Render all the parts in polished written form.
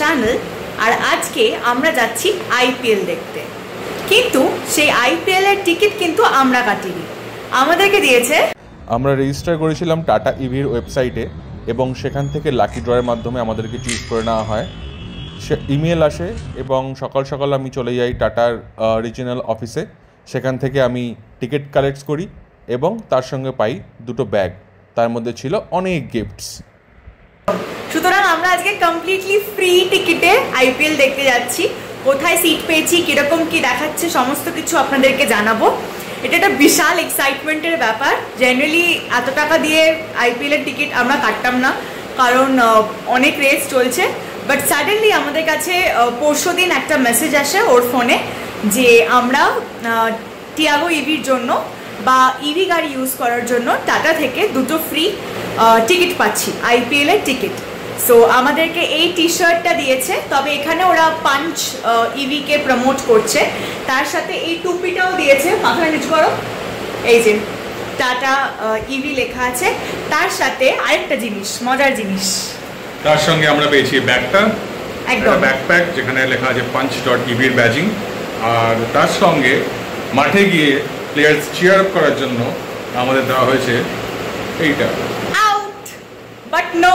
Channel. আর আজকে আমরা যাচ্ছি আইপিএল দেখতে, কিন্তু সেই আইপিএল এর টিকিট কিন্তু আমরা কাটিনি, আমাদেরকে দিয়েছে। আমরা রেজিস্টার করেছিলাম টাটা ইভির ওয়েবসাইটে এবং সেখান থেকে লাকি ড্রয়ের মাধ্যমে আমাদেরকে চুজ করে নেওয়া হয়। সে ইমেল আসে এবং সকাল সকাল আমি চলে যাই টাটার রিজিনাল অফিসে। সেখান থেকে আমি টিকিট কালেক্ট করি এবং তার সঙ্গে পাই দুটো ব্যাগ, তার মধ্যে ছিল অনেক গিফটস। সুতরাং আমরা আজকে কমপ্লিটলি ফ্রি টিকিটে আইপিএল দেখতে যাচ্ছি। কোথায় সিট পেয়েছি, কিরকম কি দেখাচ্ছে, সমস্ত কিছু আপনাদেরকে জানাবো। এটা একটা বিশাল এক্সাইটমেন্টের ব্যাপার। জেনারেলি এত টাকা দিয়ে আইপিএল এর টিকিট আমরা কাটতাম না, কারণ অনেক রেস চলছে। বাট সাডেনলি আমাদের কাছে পরশু দিন একটা মেসেজ আসে ওর ফোনে যে আমরা টিয়াগো ইভির জন্য বা ইভি গাড়ি ইউজ করার জন্য টাটা থেকে দুটো ফ্রি টিকিট পাচ্ছি, আইপিএল এর টিকিট। সো আমাদেরকে এই টি শার্টটা দিয়েছে, তবে এখানে ওরা পাঞ্চ ইভিকে প্রমোট করছে। তার সাথে এই টুপিটাও দিয়েছে, মাথায় নিচু করো, এই যে টাটা ইভি লেখা আছে। তার সাথে আরেকটা জিনিস, মজার জিনিস, তার সঙ্গে আমরা পেয়েছি ব্যাগটা, একদম ব্যাকপ্যাক যেখানে লেখা আছে punch.ev এর ব্যাজিং। আর তার সঙ্গে মাঠে গিয়ে প্লেয়ার্স চিয়ার আপ করার জন্য আমাদের দেওয়া হয়েছে এইটা। আউট, বাট নো,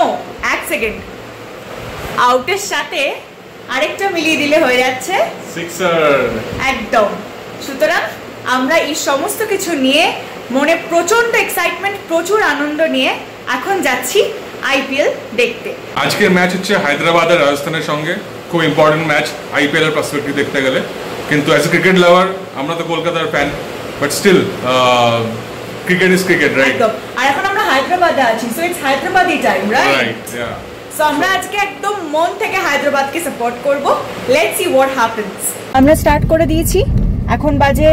এক সেকেন্ড, আউটের সাথে আরেকটা মিলিয়ে দিলে হয়ে যাচ্ছে সিক্সার। একদম। সুতরাং আমরা এই সমস্ত কিছু নিয়ে মনে প্রচন্ড এক্সাইটমেন্ট, প্রচুর আনন্দ নিয়ে এখন যাচ্ছি আইপিএল দেখতে। আজকের ম্যাচ হচ্ছে হায়দ্রাবাদ আর রাজস্থানের সঙ্গে, খুব ইম্পর্টেন্ট ম্যাচ আইপিএল এর পার্সপেক্টিভ দেখতে গেলে। কিন্তু অ্যাজ এ ক্রিকেট লাভার, আমরা তো কলকাতার fan, but still cricket is cricket, right? আর এখন আমরা হায়দ্রাবাদে আছি, so it's Hyderabadi time, right? So আমরা আজকে একদম মন থেকে হায়দ্রাবাদকে সাপোর্ট করব। Let's see what happens. আমরা স্টার্ট করে দিয়েছি, এখন বাজে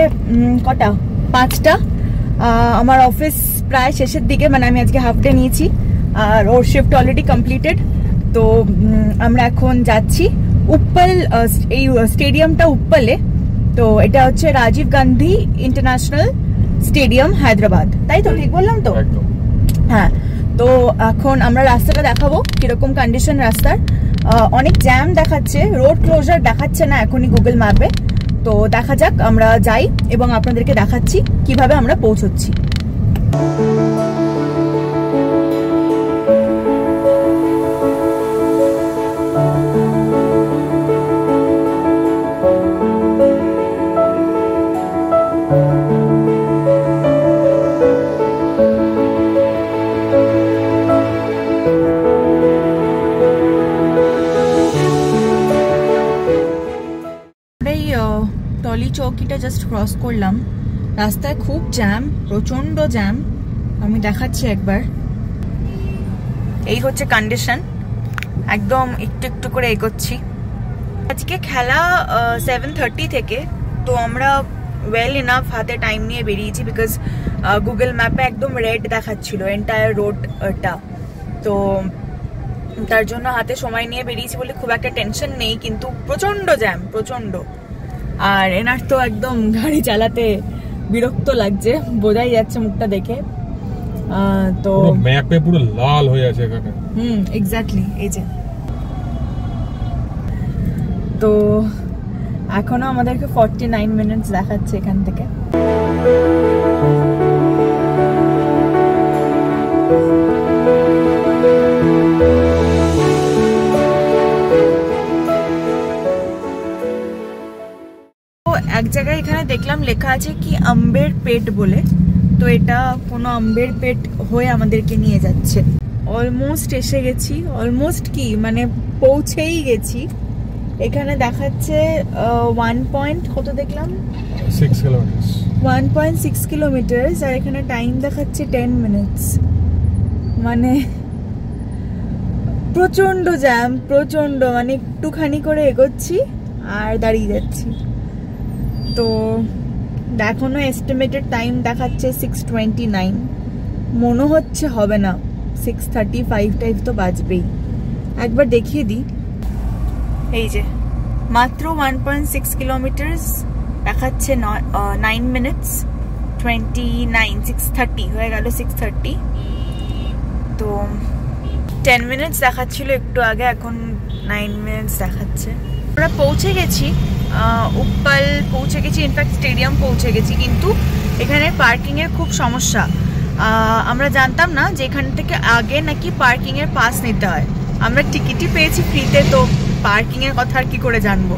কটা, 5টা। আমার অফিস প্রায় শেষের দিকে, মানে আমি আজকে হাফ ডে নিয়েছি আর ওর শিফট অলরেডি কমপ্লিটেড। তো আমরা এখন যাচ্ছি উপ্পল, এই স্টেডিয়ামটা উপ্পলে। তো এটা হচ্ছে রাজীব গান্ধী ইন্টারন্যাশনাল স্টেডিয়াম, হায়দ্রাবাদ, তাই তো? ঠিক বললাম তো? হ্যাঁ। তো এখন আমরা রাস্তাটা দেখাবো, কিরকম কন্ডিশন রাস্তার। অনেক জ্যাম দেখাচ্ছে, রোড ক্লোজার দেখাচ্ছে না এখনই গুগল ম্যাপে। তো দেখা যাক, আমরা যাই এবং আপনাদেরকে দেখাচ্ছি কিভাবে আমরা পৌঁছচ্ছি। টলি চৌকিটা জাস্ট ক্রস করলাম, রাস্তায় খুব জ্যাম, প্রচন্ড জ্যাম। আমি দেখাচ্ছি একবার, এই হচ্ছে কন্ডিশন, একদম একটু একটু করে এগোচ্ছি। আজকে খেলা 7:30 থেকে, তো আমরা ওয়েল ইনাফ হাতে টাইম নিয়ে বেরিয়েছি, বিকজ গুগল ম্যাপে একদম রেড দেখাচ্ছিল এন্টায়ার রোডটা। তো তার জন্য হাতে সময় নিয়ে বেরিয়েছি বলে খুব একটা টেনশন নেই, কিন্তু প্রচন্ড জ্যাম, প্রচন্ড। আর এনার তো একদম গাড়ি চালাতে বিরক্ত লাগছে, বোঝাই যাচ্ছে মুখটা দেখে। তো ম্যাপে পুরো লাল হয়ে আছে এখানে। এক্স্যাক্টলি, এই যে। তো এখনো আমাদেরকে 49 মিনিটস দেখাচ্ছে এখান থেকে। এক জায়গায় এখানে দেখলাম লেখা আছে কি আম্বের পেট বলে, তো এটা কোনো আম্বের পেট হয়ে আমাদেরকে নিয়ে যাচ্ছে। অলমোস্ট এসে গেছি, অলমোস্ট কি মানে পৌঁছেই গেছি। এখানে দেখাচ্ছে 1.6 কিলোমিটার, আর এখানে টাইম দেখাচ্ছে 10 মিনিটস। মানে প্রচন্ড জ্যাম, প্রচন্ড, মানে একটুখানি করে এগোচ্ছি আর দাঁড়িয়ে যাচ্ছি। তো এখনো এস্টিমেটেড টাইম দেখাচ্ছে 6:29, মনে হচ্ছে হবে না, 6:35 টাইপ তো বাজবেই। একবার দেখিয়ে দিই, এই যে মাত্র 1.6 কিলোমিটার দেখাচ্ছে 9 মিনিটস 29, 6:30 হয়ে গেল, 6:30। তো 10 মিনিটস দেখাচ্ছিল একটু আগে, এখন 9 মিনিটস দেখাচ্ছে। আমরা পৌঁছে গেছি, উপ্পাল পৌঁছে গেছি, ইনফ্যাক্ট স্টেডিয়াম পৌঁছে গেছি, কিন্তু এখানে পার্কিংয়ের খুব সমস্যা। আমরা জানতাম না যে এখান থেকে আগে নাকি পার্কিংয়ের পাস নিতে হয়। আমরা টিকিটই পেয়েছি ফ্রিতে, তো পার্কিংয়ের কথা আর কি করে জানবো।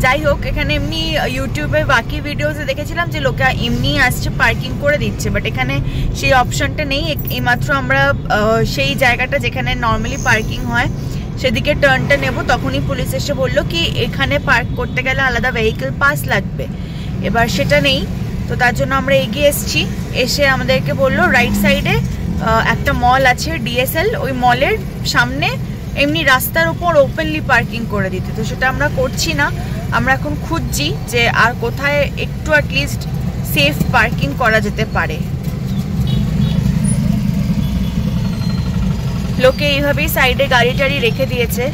যাই হোক, এখানে এমনি ইউটিউবে বাকি ভিডিওসে দেখেছিলাম যে লোকে এমনি আসছে পার্কিং করে দিচ্ছে, বাট এখানে সেই অপশনটা নেই। এইমাত্র আমরা সেই জায়গাটা যেখানে নর্মালি পার্কিং হয় সেদিকে টার্নটা নেব, তখনই পুলিশ এসে বললো কি এখানে পার্ক করতে গেলে আলাদা ভেহিকেল পাস লাগবে। এবার সেটা নেই, তো তার জন্য আমরা এগিয়ে এসেছি। এসে আমাদেরকে বললো রাইট সাইডে একটা মল আছে ডিএসএল, ওই মলের সামনে এমনি রাস্তার উপর ওপেনলি পার্কিং করে দিতে। তো সেটা আমরা করছি না, আমরা এখন খুঁজছি যে আর কোথায় একটু অ্যাটলিস্ট সেফ পার্কিং করা যেতে পারে। লোকে এইভাবেই সাইডে গাড়ি টাড়ি রেখে দিয়েছে,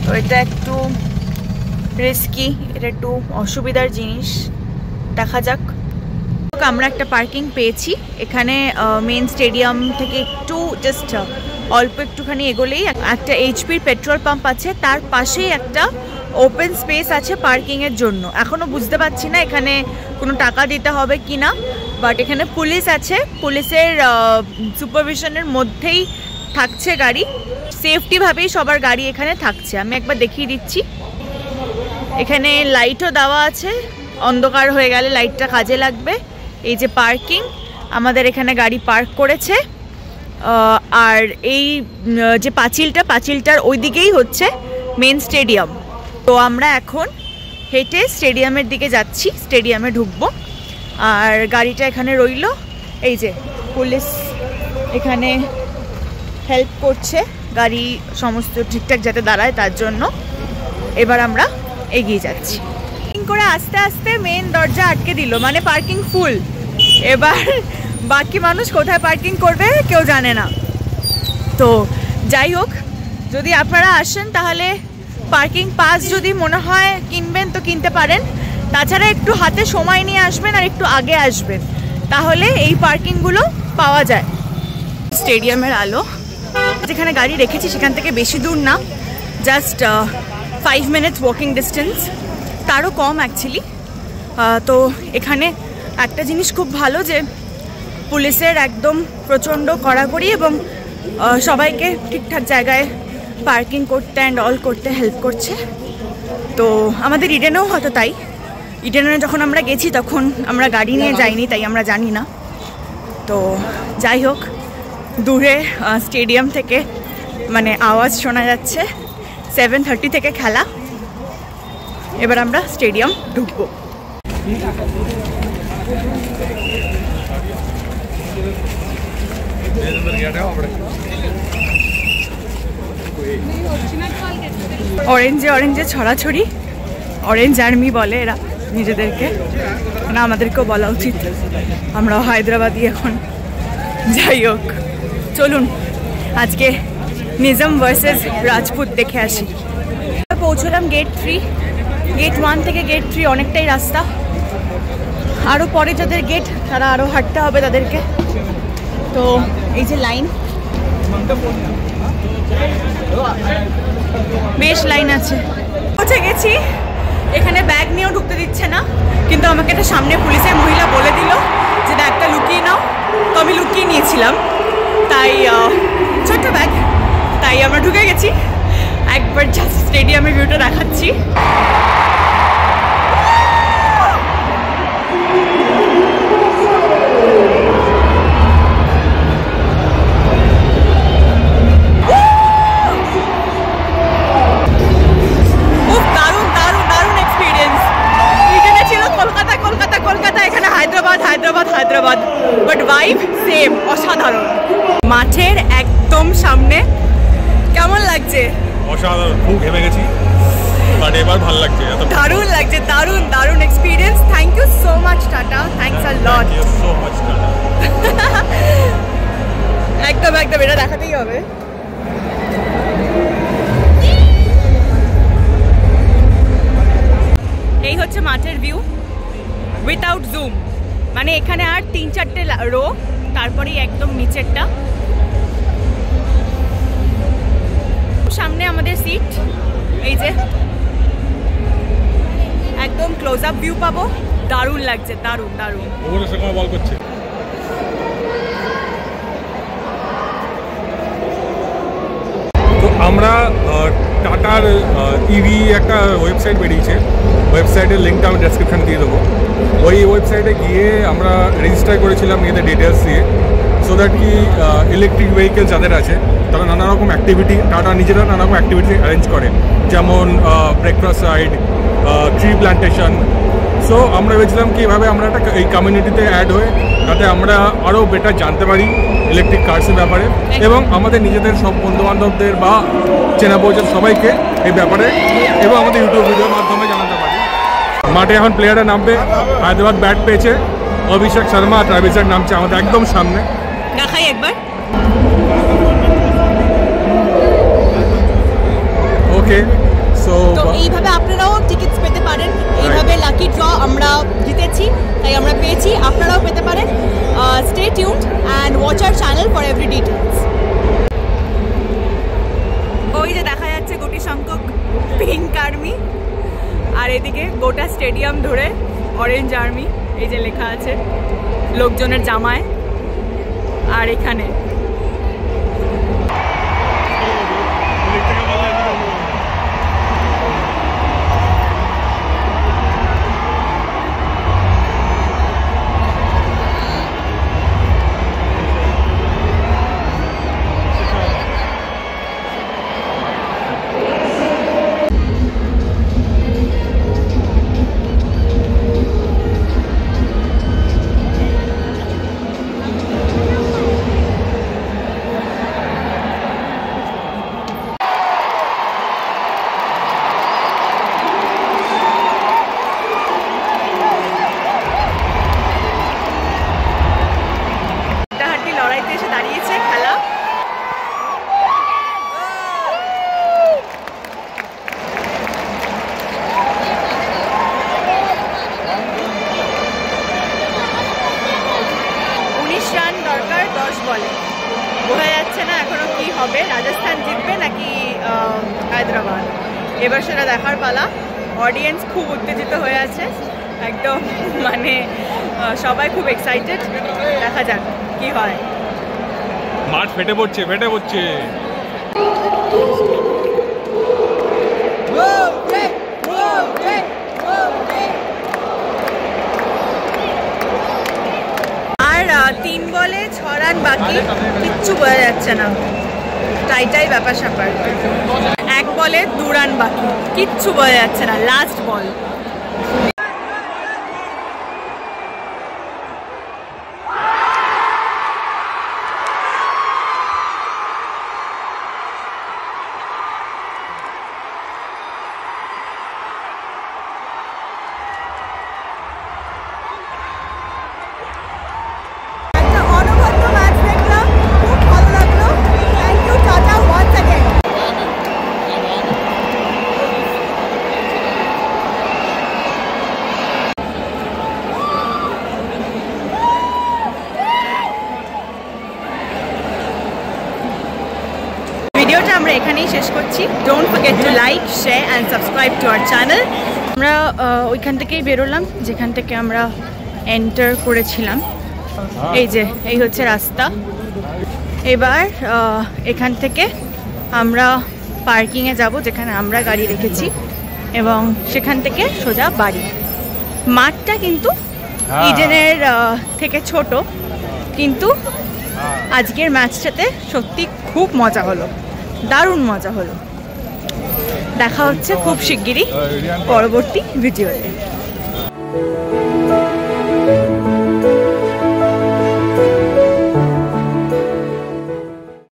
তো এটা একটু রিস্কি, এটা একটু অসুবিধার জিনিস। দেখা যাক। আমরা একটা পার্কিং পেয়েছি এখানে মেন স্টেডিয়াম থেকে একটু জাস্ট অল্প একটুখানি এগোলেই একটা এইচপির পেট্রোল পাম্প আছে, তার পাশেই একটা ওপেন স্পেস আছে পার্কিংয়ের জন্য। এখনও বুঝতে পারছি না এখানে কোনো টাকা দিতে হবে কি না, বাট এখানে পুলিশ আছে, পুলিশের সুপারভিশনের মধ্যেই থাকছে গাড়ি, সেফটিভাবেই সবার গাড়ি এখানে থাকছে। আমি একবার দেখিয়ে দিচ্ছি। এখানে লাইটও দেওয়া আছে, অন্ধকার হয়ে গেলে লাইটটা কাজে লাগবে। এই যে পার্কিং, আমাদের এখানে গাড়ি পার্ক করেছে, আর এই যে পাঁচিলটার ওই দিকেই হচ্ছে মেন স্টেডিয়াম। তো আমরা এখন হেঁটে স্টেডিয়ামের দিকে যাচ্ছি, স্টেডিয়ামে ঢুকবো। আর গাড়িটা এখানে রইল, এই যে পুলিশ এখানে হেল্প করছে গাড়ি সমস্ত ঠিকঠাক যাতে দাঁড়ায় তার জন্য। এবার আমরা এগিয়ে যাচ্ছি। করে আস্তে আস্তে মেন দরজা আটকে দিল, মানে পার্কিং ফুল। এবার বাকি মানুষ কোথায় পার্কিং করবে কেউ জানে না। তো যাই হোক, যদি আপনারা আসেন তাহলে পার্কিং পাস যদি মনে হয় কিনবেন তো কিনতে পারেন, তাছাড়া একটু হাতে সময় নিয়ে আসবেন আর একটু আগে আসবেন, তাহলে এই পার্কিংগুলো পাওয়া যায়। স্টেডিয়ামের আলো, যেখানে গাড়ি রেখেছি সেখান থেকে বেশি দূর না, জাস্ট 5 মিনিটস ওয়াকিং ডিস্টেন্স, তারও কম অ্যাকচুয়ালি। তো এখানে একটা জিনিস খুব ভালো যে পুলিশের একদম প্রচণ্ড কড়াকড়ি এবং সবাইকে ঠিকঠাক জায়গায় পার্কিং করতে অ্যান্ড অল করতে হেল্প করছে। তো আমাদের ইডেনেও হয়তো তাই। ইডেনে যখন আমরা গেছি তখন আমরা গাড়ি নিয়ে যাইনি, তাই আমরা জানি না। তো যাই হোক, দূরে স্টেডিয়াম থেকে মানে আওয়াজ শোনা যাচ্ছে। 7:30 থেকে খেলা। এবার আমরা স্টেডিয়াম ঢুকবো। অরেঞ্জে অরেঞ্জে ছড়াছড়ি, অরেঞ্জ আর্মি বলে এরা নিজেদেরকে, না আমাদেরকেও বলা উচিত, আমরাও হায়দ্রাবাদি এখন। যাই হোক, চলুন আজকে নিজাম ভার্সেস রাজপুত দেখে আসি। পৌঁছলাম গেট 3। গেট 1 থেকে গেট 3 অনেকটাই রাস্তা, আরও পরে যাদের গেট তারা আরও হাঁটতে হবে তাদেরকে। তো এই যে লাইন, বেশ লাইন আছে। পৌঁছে গেছি। এখানে ব্যাগ নিয়েও ঢুকতে দিচ্ছে না, কিন্তু আমাকে একটা সামনে পুলিশের মহিলা বলে দিল যে ব্যাগটা লুকিয়ে নাও, তো আমি লুকিয়ে নিয়েছিলাম, তাই ছোট্ট ব্যাগ, তাই আমরা ঢুকে গেছি। একবার জাস্ট স্টেডিয়ামের ভিউটা দেখাচ্ছি। হায়দ্রাবাদ, বাট ভাইব সেম, অসাধারণ। মাঠের একদম সামনে। কেমন লাগছে? অসাধারণ, খুব ঘেমে গেছি, বাট এবার ভালো লাগছে, দারুণ লাগছে, দারুণ দারুণ experience. Thank you so much tata, thanks a lot. একদম একদম, এটা দেখাতেই হবে। এই হচ্ছে মাঠের ভিউ উইথাউট জুম, মানে এখানে আর 3-4টে রো, তারপরেই একদম নিচেরটা। সামনে আমাদের সিট, এই যে একদম ক্লোজ আপ ভিউ পাবো, দারুণ লাগছে, দারুণ দারুণ। ওগুলো সেখানে বল করছে। তো আমরা টাটার ইভি একটা ওয়েবসাইট বেরিয়েছে, ওয়েবসাইটের লিঙ্কটা আমি ডেসক্রিপশন দিয়ে দেবো। ওই ওয়েবসাইটে গিয়ে আমরা রেজিস্টার করেছিলাম নিজেদের ডিটেলস দিয়ে, সো দ্যাট কি ইলেকট্রিক ভেহিকেল যাদের আছে তারা নানা রকম অ্যাক্টিভিটি, টাটা নিজেরা নানা রকম অ্যাক্টিভিটি অ্যারেঞ্জ করে, যেমন breakfast ride, tree plantation. So আমরা ভেবেছিলাম কি এভাবে আমরা একটা এই কমিউনিটিতে অ্যাড হয়ে যাতে আমরা আরও বেটার জানতে পারি ইলেকট্রিক কার্সের ব্যাপারে, এবং আমাদের নিজেদের সব বন্ধুবান্ধবদের বা চেনা পরিচিত সবাইকে এই ব্যাপারে এবং আমাদের ইউটিউব ভিডিওর মাধ্যমে জানাতে পারি। মাঠে এখন প্লেয়াররা নামবে, হায়দ্রাবাদ ব্যাট পেয়েছে, অভিষেক শর্মা ট্রাভিসার নামছে আমাদের একদম সামনে। দেখাই একবার। ওকে, সো এইভাবে আপনারাও টিকিটস পেতে পারেন, এইভাবে লাকি ড্র আমরা জিতেছি তাই আমরা পেয়েছি, আপনারাও পেতে পারেন। Stay tuned and watch our channel for every details. ওই যে দেখা যাচ্ছে গুটি সংখ্যক পিঙ্ক আর্মি, আর এদিকে গোটা স্টেডিয়াম ধরে অরেঞ্জ আর্মি, এই যে লেখা আছে লোকজনের জামায়। আর এখানে বোঝা যাচ্ছে না এখনো কি হবে, রাজস্থান জিতবে নাকি হায়দ্রাবাদ, এবার সেটা দেখার পালা। অডিয়েন্স খুব উত্তেজিত হয়ে আছে একদম, মানে সবাই খুব এক্সাইটেড, দেখা যাক কি হয়। মাঠ ফেটে পড়ছে, ফেটে পড়ছে। আর 3 বলে 6 রান বাকি, কিচ্ছু বোঝা যাচ্ছে না, টাইটাই ব্যাপার স্যাপার। 1 বলে 2 রান বাকি, কিচ্ছু বোঝা যাচ্ছে না, লাস্ট বল। ভিডিওটা আমরা এখানেই শেষ করছি। Don't forget to like, share and subscribe to our channel. আমরা ওইখান থেকেই বেরোলাম যেখান থেকে আমরা এন্টার করেছিলাম। এই যে এই হচ্ছে রাস্তা। এবার এখান থেকে আমরা পার্কিংয়ে যাব যেখানে আমরা গাড়ি রেখেছি, এবং সেখান থেকে সোজা বাড়ি। মাঠটা কিন্তু ইডেনের থেকে ছোট, কিন্তু আজকের ম্যাচটাতে সত্যি খুব মজা হলো, দারুণ মজা হলো। দেখা হচ্ছে খুব শিগগিরই পরবর্তী ভিডিওতে।